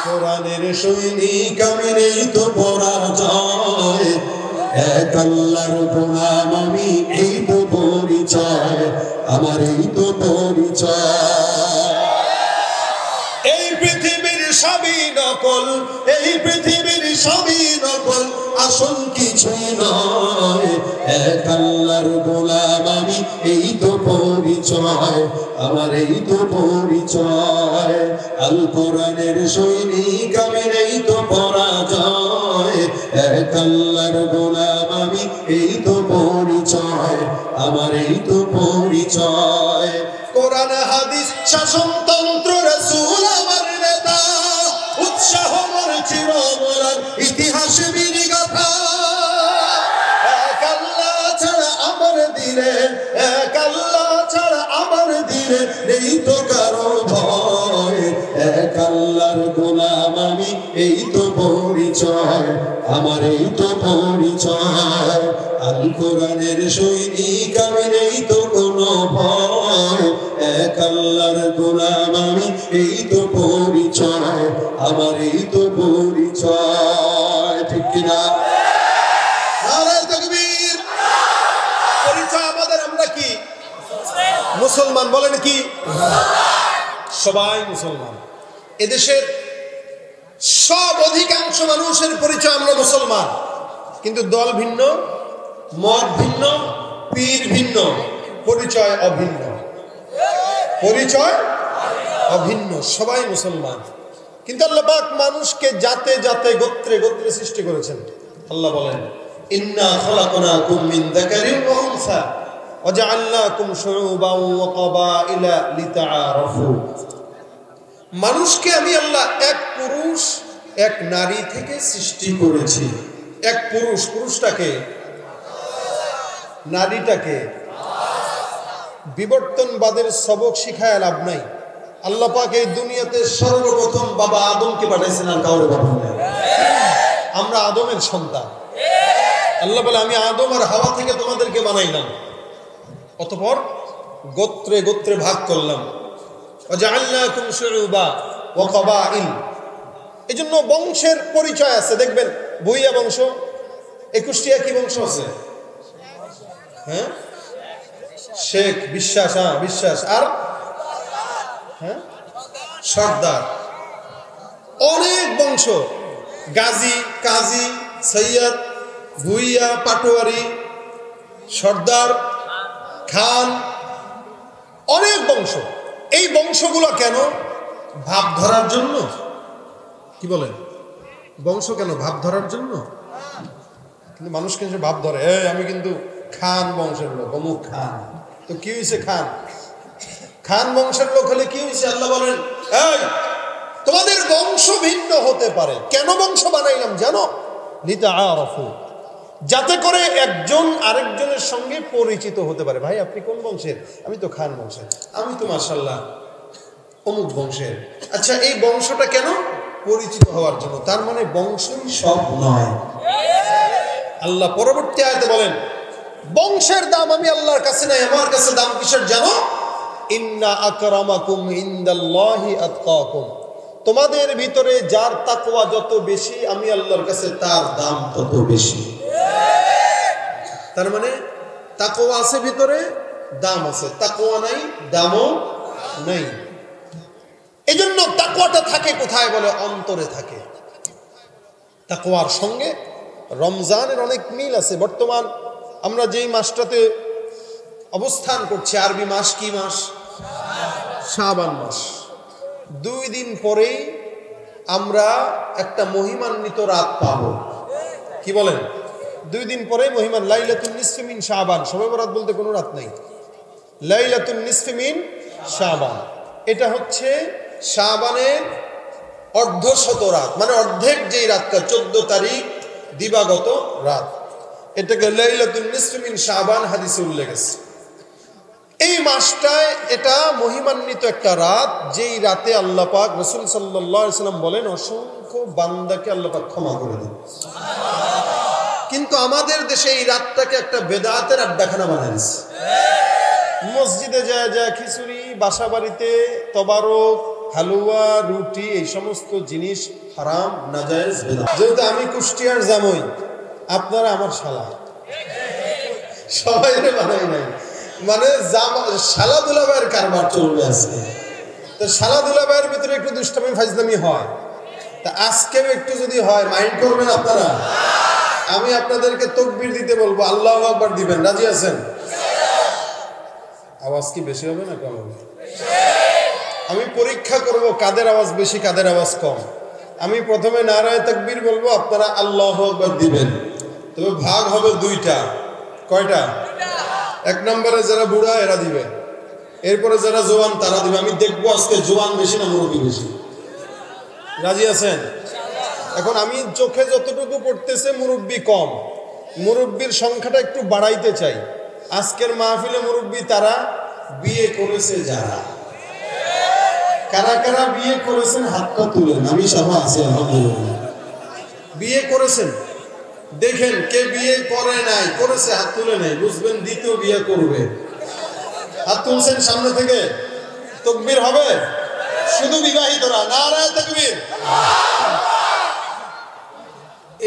কোরআনের সৈনিক আমি নেই তো পরাজয়, এক আল্লাহর গোলাম আমি, এই তো পরিচয় আমার, এই তো পরিচয়। এই পৃথিবীর সবই নকল, এই পৃথিবীর সবই নকল, আসল কিছুই নয়, এক আল্লাহর গোলাম আমি, এই তো পরিচয় আমার, এই তো পরিচয়। আল কোরআনের সৈনিক আমি, এই তো পরাজয়, এক আল্লাহর গোলাম আমি, এই তো পরিচয় আমার, এই তো পরিচয়। কোরআন হাদিস শাসনতন্ত্র রাসূল আমার নেতা, উৎসাহ মোর চিরমরার ইতিহাস বীরগাথা। এক আল্লাহ ছাড়া আমার দিলে, এক আল্লাহ ছাড়া আমার দিলে নেই তো কারো ভয়, এক আল্লাহর গোলাম আমি, এই তো পরিচয় আমার, এই তো পরিচয়। আল কোরআনের সৈনিক আমি, নেই তো কোনো ভয়, এক আল্লাহর গোলাম আমি, এই তো পরিচয় আমার, এই তো পরিচয়। ঠিক কিনা? নারায়ে তাকবীর। পরিচয় আমাদের, আমরা কি মুসলমান? বলেন কি? সবাই মুসলমান। এদেশের সব অধিকাংশ মানুষের পরিচয় আমরা মুসলমান, কিন্তু দল ভিন্ন, মত ভিন্ন, পীর ভিন্ন, পরিচয় অভিন্ন, পরিচয় অভিন্ন, সবাই মুসলমান। কিন্তু আল্লাহ পাক মানুষকে জাতে জাতে, গোত্রে গোত্রে সৃষ্টি করেছেন। আল্লাহ বলেন, ইন্না খালাকনাকুম মিন যাকারিন ওয়া উনসা ওয়া জাআলনাকুম শুউবান ওয়া ক্বাবাইলা লিতাআরাফু। মানুষকে আমি আল্লাহ এক পুরুষ এক নারী থেকে সৃষ্টি করেছি। এক পুরুষ, পুরুষটাকে, নারীটাকে। বিবর্তনবাদের সবক শিখায় লাভ নাই। আল্লাহ পাক এই দুনিয়াতে সর্বপ্রথম বাবা আদমকে পাঠাইছেন, আর কাউরে পাঠান নাই। আমরা আদমের সন্তান। আল্লাহ বলে, আমি আদম আর হাওয়া থেকে তোমাদেরকে বানাইলাম, অতঃপর গোত্রে গোত্রে ভাগ করলাম। ওয়াজআলনাকুম শুউবা ওয়া ক্বাবাইল। এজন্য বংশের পরিচয় আছে। দেখবেন ভুইয়া বংশ, 21টিয়া কি বংশ আছে? হ্যাঁ, শেখ, বিশ্বাস, হ্যাঁ বিশ্বাস, আর হ্যাঁ সর্দার, অনেক বংশ, গাজী, কাজী, সৈয়দ, ভুইয়া, পাটোয়ারি, সর্দার, খান, অনেক বংশ। এই বংশগুলো কেন? ভাব ধরার জন্য। কি বলেন? বংশ কেন? ভাব ধরার জন্য। কিন্তু মানুষ কিন্তু ভাব ধরে, আমি কিন্তু খান বংশের লোক, অমুক খান। তো কি হয়েছে? খান, খান বংশের লোক হলে কি হয়েছে? আল্লাহ বলেন, এই তোমাদের বংশ ভিন্ন হতে পারে। কেন বংশ বানাইলাম জানো? লিতাআরাফু, যাতে করে একজন আরেকজনের সঙ্গে পরিচিত হতে পারে। ভাই আপনি কোন বংশের? আমি তো খান বংশের। আমি তো মাশাআল্লাহ অমুক বংশের। আচ্ছা, এই বংশটা কেন? পরিচিত হওয়ার জন্য। তার মানে বংশই সব নয়। আল্লাহ পরবর্তী আয়াতে বলেন, বংশের দাম আমি আল্লাহর কাছে নাই, আমার কাছে দাম কিসের জানো? ইন্না আকরামাকুম ইনদাল্লাহি আতকাকুম। তোমাদের ভিতরে যার তাকওয়া যত বেশি, আমি আল্লাহর কাছে তার দাম তত বেশি। তার মানে তাকওয়া আছে ভিতরে, দাম আছে। তাকওয়া নাই, দামও নাই। এজন্য তাকওয়াটা থাকে কোথায়? বলে অন্তরে থাকে। তাকওয়ার সঙ্গে রমজানের অনেক মিল আছে। বর্তমান আমরা যেই মাসটাতে অবস্থান করছি, আরবি মাস কি মাস? শাবান মাস। 2 দিন পরেই আমরা একটা মহিমান্বিত রাত পাব। কি বলেন? 2 দিন পরেই মহিমান লাইলাতুন নিসফি মিন শাবান। শবে বরাত বলতে কোনো রাত নাই। লাইলাতুন নিসফি মিন শাবান, এটা হচ্ছে শাবানের অর্ধশত রাত, মানে অর্ধেক যেই রাতটা, 14 তারিখ দিবাগত রাত, এটাকে লাইলাতুন নিসফি মিন শাবান হাদিসে উল্লেখ আছে। এই মাসটায় এটা মহিমান্বিত একটা রাত, যেই রাতে আল্লাহ পাক, রাসূল সাল্লাল্লাহু আলাইহি ওয়াসাল্লাম বলেন, অসংখ্য বান্দাকে আল্লাহ পাক ক্ষমা করে দেন। কিন্তু আমাদের দেশে এই রাতটাকে একটা বেদাতের আড্ডাখানা বানিয়ে দিয়েছে। মসজিদে যায় যায় খিচুড়ি, বাসা বাড়িতে তবারক, হালুয়া রুটি এই সমস্ত জিনিস হারাম নাজায়েজ বিদআত। যেহেতু আমি কুষ্টিয়ার জামাই, আপনারা আমার শালা, সবাই বানাই নাই, মানে শালা দুলাভাইয়ের কারবার চলবে আজকে। তো শালা দুলাভাইয়ের ভিতরে একটু দুষ্টামি ফাজলামি হয়, তা আজকেও একটু যদি হয় মাইন্ড করবেন আপনারা। আমি আপনাদেরকে তাকবীর দিতে বলবো, আল্লাহু আকবার দিবেন, রাজি আছেন? আওয়াজ কি বেশি হবে না কম হবে? আমি পরীক্ষা করব কাদের আওয়াজ বেশি কাদের আওয়াজ কম। আমি প্রথমে নারায়ে তাকবীর বলবো, আপনারা আল্লাহু আকবার দিবেন। তবে ভাগ হবে দুইটা। কয়টা? এক নম্বরে যারা বুড়া এরা দিবে, এরপরে যারা জওয়ান তারা দিবে। আমি দেখবো আজকে জওয়ান বেশি না মুরব্বী বেশি। রাজি আছেন? এখন আমি চোখে যতটুকু পড়তেছে মুরব্বী কম, মুরব্বীর সংখ্যাটা একটু বাড়াইতে চাই। আজকের মাহফিলে মুরব্বী তারা বিয়ে করেছে যারা, কারা কারা বিয়ে করেছেন হাতটা তুলেন, আমি সহ আছি আলহামদুলিল্লাহ। বিয়ে করেছেন দেখেন, কে বিয়ে করে নাই, করেছে হাত তুলে নাই, বুঝবেন দ্বিতীয় বিয়ে করবে। হাত তুলছেন সামনে থেকে, তাকবীর হবে। শুধু বিবাহিতরা নারায়ে তাকবীর।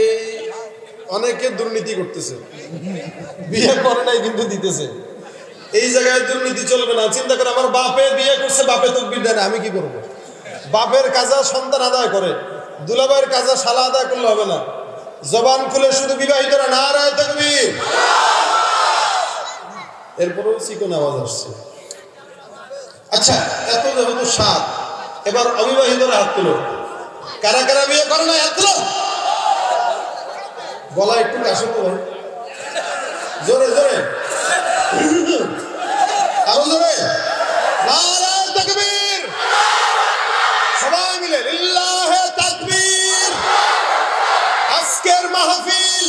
এই অনেকে দুর্নীতি করতেছে, বিয়ে করে নাই কিন্তু দিতেছে। এই জায়গায় দুর্নীতি চলবে না। চিন্তা করে, আমার বাপে বিয়ে করছে, বাপে তাকবীর দেয় না, আমি কি করব? বাপের কাজা সন্তান আদায় করে, দুলাভাইয়ের কাজা শালা আদায় করলে হবে না। জবান খুলে শুধু বিবাহিতরা নারায়ে তাকবীর। এরপরেও চিকন আওয়াজ আসছে। আচ্ছা, এত যেহেতু সাত, এবার অবিবাহিতরা হাত তুলো। কারা কারা বিয়ে করে না হাত তুলো। গলা একটু কাশো তো ভাই, জোরে জোরে, আরো জোরে, নারায়ে তাকবীর। সবাই মিলে লিল্লাহে তাকবীর। আজকের মাহফিল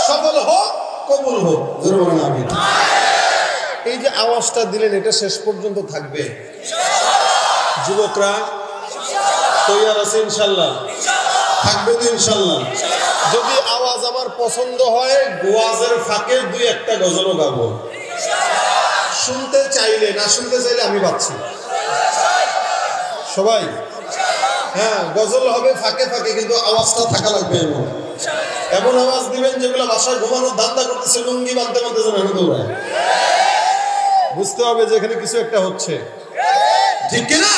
সফল হোক, কবুল হোক, জোরে বলেন আমিন। এই যে আওয়াজটা দিলেন, এটা শেষ পর্যন্ত থাকবে। যুবকরা তৈয়ার আছে ইনশাল্লাহ? থাকবে তো ইনশাল্লাহ? যদি আওয়াজ আমার পছন্দ হয়, গোয়াজের ফাঁকে দুই একটা গজলও গাবো। শুনতে চাইলে, না শুনতে চাইলে আমি পাচ্ছি সবাই। হ্যাঁ, গজল হবে ফাঁকে ফাঁকে, কিন্তু আওয়াজটা থাকা লাগবে। এমন আওয়াজ দিবেন যেগুলো বাসায় ঘুমানোর ধান্দা করতেছে, লুঙ্গি বাঁধতে বাঁধতে যেন দৌড়ায়। বুঝতে হবে যে এখানে কিছু একটা হচ্ছে, ঠিক কিনা?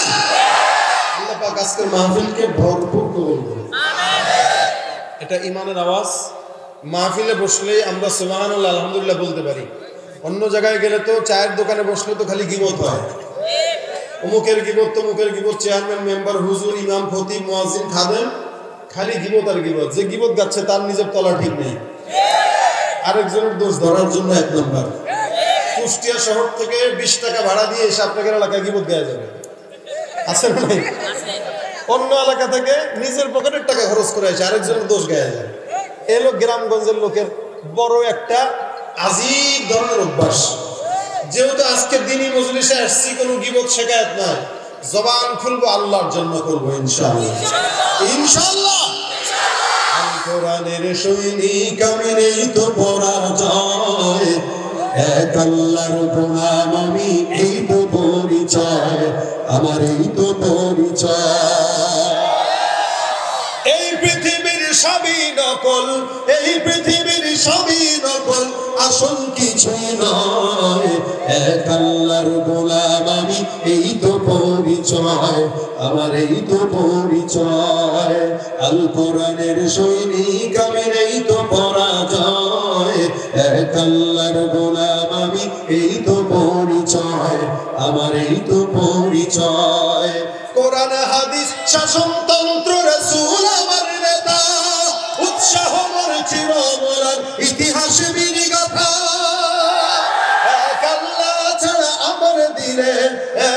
আল্লাহ পাক আজকের মাহফিলকে ভরপুর কবুল করুন। এটা ইমানের আওয়াজ। মাহফিলে বসলেই আমরা সুবহানাল্লাহ আলহামদুলিল্লাহ বলতে পারি। অন্য জায়গায় গেলে তো চায়ের দোকানে বসলে তো খালি গীবত হয়, অমুকের গীবত, তমুকের গীবত, চেয়ারম্যান, মেম্বার, হুজুর, ইমাম, খতিব, মুয়াজ্জিন, খাদেম, খালি গীবত আর গীবত। যে গীবত গাচ্ছে তার নিজের তলা ঠিক নেই, আরেকজনের দোষ ধরার জন্য এক নম্বর। কুষ্টিয়া শহর থেকে 20 টাকা ভাড়া দিয়ে এসে আপনাদের এলাকায় গীবত গায়ে যাবে, আছে না নাই? অন্য এলাকা থেকে নিজের পকেটের টাকা খরচ করে এসে আরেকজনের দোষ গায়ে যায়। এলো গ্রামগঞ্জের লোকের বড় একটা আজীব ধরনের অভ্যাস। যেহেতু আজকে দিনই মজলিসে আসছি, কোনো গীবত শেখায়ত নাই, জবান খুলবো, আল্লাহর জন্য করবো ইনশাআল্লাহ। ইনশাআল্লাহ কোরআনের সৈনিক আমি, নেই তো পরাজয়, এক আল্লাহর গোলাম আমি, এই তো পরিচয় আমার, এই তো পরিচয়। এই পৃথিবীর সবই নকল, এই পৃথিবীর সবই নকল, আসল কিছুই নয়, এক আল্লাহর গোলাম আমি, এই তো পরিচয় আমার, এই তো পরিচয়। আল কোরআনের সৈনিক আমি, এই তো পরাজয়, এক আল্লাহর গোলাম আমি, এই তো পরিচয় আমার, এই তো পরিচয়। কোরআন হাদিস শাসনতন্ত্র রাসূল আমার নেতা, উৎসাহ মোর চিরমরার ইতিহাস বিনিগাথা। এক আল্লাহ ছাড়া আমার দিলে,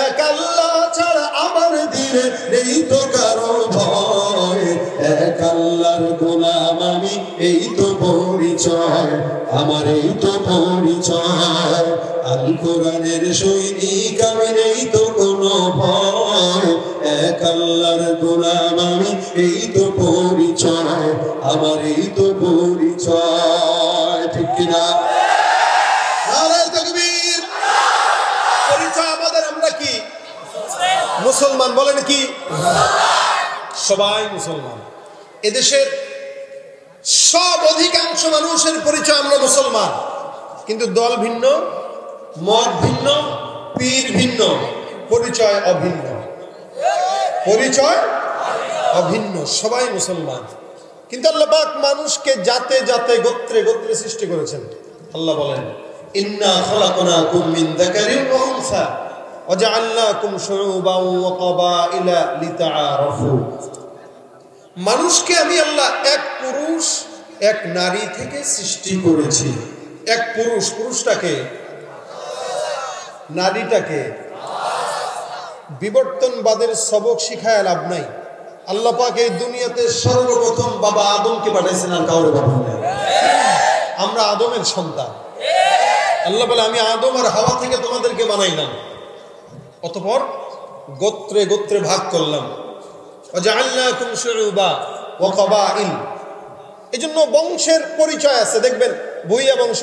এক আল্লাহ ছাড়া আমার দিলে নেই তো কারো ভয়, এক আল্লাহর গোলাম আমি, এই তো পরিচয় আমার, এই তো পরিচয়। আল কোরআনের সৈনিক আমি, নেই তো কোনো ভয়, এক আল্লাহর গোলাম আমি, এই তো পরিচয় আমার, এই তো পরিচয়। ঠিক কিনা? নারায়ে তাকবীর। পরিচয় আমাদের, আমরা কি মুসলমান বলেন কি? সবাই মুসলমান। এদেশের সব অধিকাংশ মানুষের পরিচয় আমরা মুসলমান, কিন্তু দল ভিন্ন, মত ভিন্ন, পীর ভিন্ন, পরিচয় অভিন্ন। পরিচয় অভিন্ন, সবাই মুসলমান। কিন্তু আল্লাহ পাক মানুষকে জাতে জাতে গোত্রে গোত্রে সৃষ্টি করেছেন। আল্লাহ বলেন, ইন্না খালাকনাকুম মিন যাকারিন ওয়া উনসা ওয়া জাআলনাকুম শুউবান ওয়া ক্বাবাইলা লিতাআরাফু। মানুষকে আমি আল্লাহ এক পুরুষ এক নারী থেকে সৃষ্টি করেছি। এক পুরুষ, পুরুষটাকে, নারীটাকে। বিবর্তনবাদের সবক শিখায় লাভ নাই। আল্লাহ পাক এই দুনিয়াতে সর্বপ্রথম বাবা আদমকে পাঠাইছেন, আর কাউরে পাঠান নাই। আমরা আদমের সন্তান। আল্লাহ বলে, আমি আদম আর হাওয়া থেকে তোমাদেরকে বানাইলাম, অতঃপর গোত্রে গোত্রে ভাগ করলাম। ওয়াজআলনাকুম শুউবা ওয়া ক্বাবাইল। এজন্য বংশের পরিচয় আছে। দেখবেন ভুইয়া বংশ,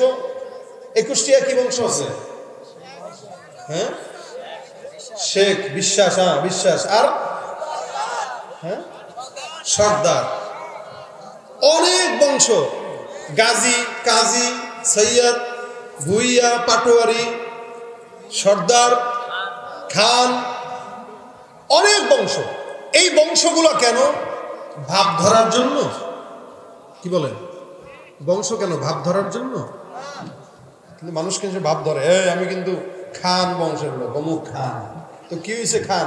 21টিয়া কি বংশ আছে? হ্যাঁ, শেখ, বিশ্বাস, হ্যাঁ বিশ্বাস, আর হ্যাঁ সর্দার, অনেক বংশ, গাজী, কাজী, সৈয়দ, ভুইয়া, পাটোয়ারি, সর্দার, খান, অনেক বংশ। এই বংশগুলো কেন? ভাব ধরার জন্য। কি বলেন? বংশ কেন? ভাব ধরার জন্য। কিন্তু মানুষ কিন্তু ভাব ধরে, আমি কিন্তু খান বংশের লোক, অমুক খান। তো কি হয়েছে? খান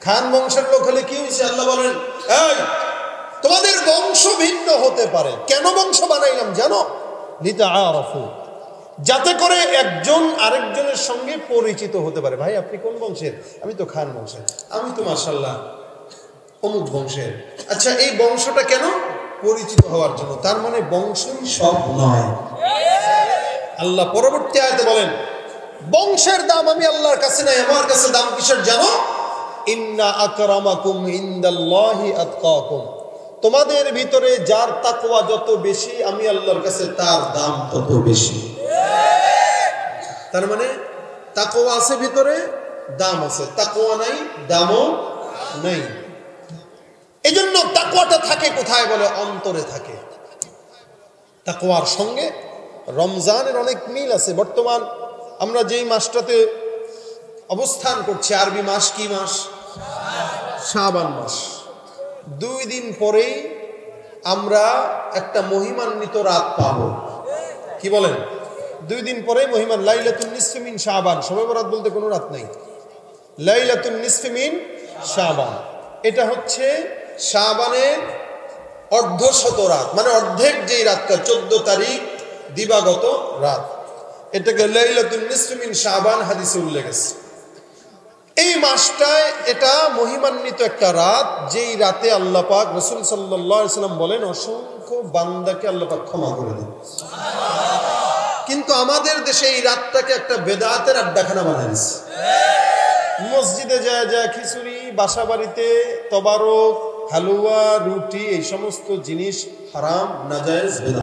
খান বংশের লোক হলে কি হয়েছে? আল্লাহ বলেন, এই তোমাদের বংশ ভিন্ন হতে পারে। কেন বংশ বানাইলাম জানো? লিতাআরাফু, যাতে করে একজন আরেকজনের সঙ্গে পরিচিত হতে পারে। ভাই আপনি কোন বংশের? আমি তো খান বংশের। আমি তো মাশাআল্লাহ অমুক বংশের। আচ্ছা, এই বংশটা কেন? পরিচিত হওয়ার জন্য। তার মানে বংশই সব নয়। আল্লাহ পরবর্তী আয়াতে বলেন, বংশের দাম আমি আল্লাহর কাছে নাই। আমার কাছে দাম কিসের জানো? ইন্না আকরামাকুম ইনদাল্লাহি আতকাকুম। তোমাদের ভিতরে যার তাকওয়া যত বেশি, আমি আল্লাহর কাছে তার দাম তত বেশি। তার মানে তাকওয়া আছে ভিতরে, দাম আছে। তাকওয়া নাই, দামও নাই। এজন্য তাকওয়াটা থাকে কোথায়? বলে অন্তরে থাকে। তাকওয়ার সঙ্গে রমজানের অনেক মিল আছে। বর্তমান আমরা যেই মাসটাতে অবস্থান করছি, আরবি মাস কি মাস? শাবান মাস। 2 দিন পরেই আমরা একটা মহিমান্বিত রাত পাব। কি বলেন? 2 দিন পরেই মহিমান লাইলাতুন নিসফি মিন শাবান। শবে বরাত বলতে কোনো রাত নাই। লাইলাতুন নিসফি মিন শাবান, এটা হচ্ছে শাবানের অর্ধশত রাত, মানে অর্ধেক যেই রাতটা, 14 তারিখ দিবাগত রাত, এটাকে লাইলাতুন নিসফি মিন শাবান হাদিসে উল্লেখ আছে। এই মাসটায় এটা মহিমান্বিত একটা রাত, যেই রাতে আল্লাহ পাক, রাসূল সাল্লাল্লাহু আলাইহি ওয়াসাল্লাম বলেন, অসংখ্য বান্দাকে আল্লাহ পাক ক্ষমা করে দেন। কিন্তু আমাদের দেশে এই রাতটাকে একটা বেদাতের আড্ডাখানা বানায় দিয়েছে। মসজিদে যায় যায় খিচুড়ি, বাসা বাড়িতে তবারক, হালুয়া, রুটি, এই সমস্ত জিনিস হারাম, নাজায়েজ, বেদাত।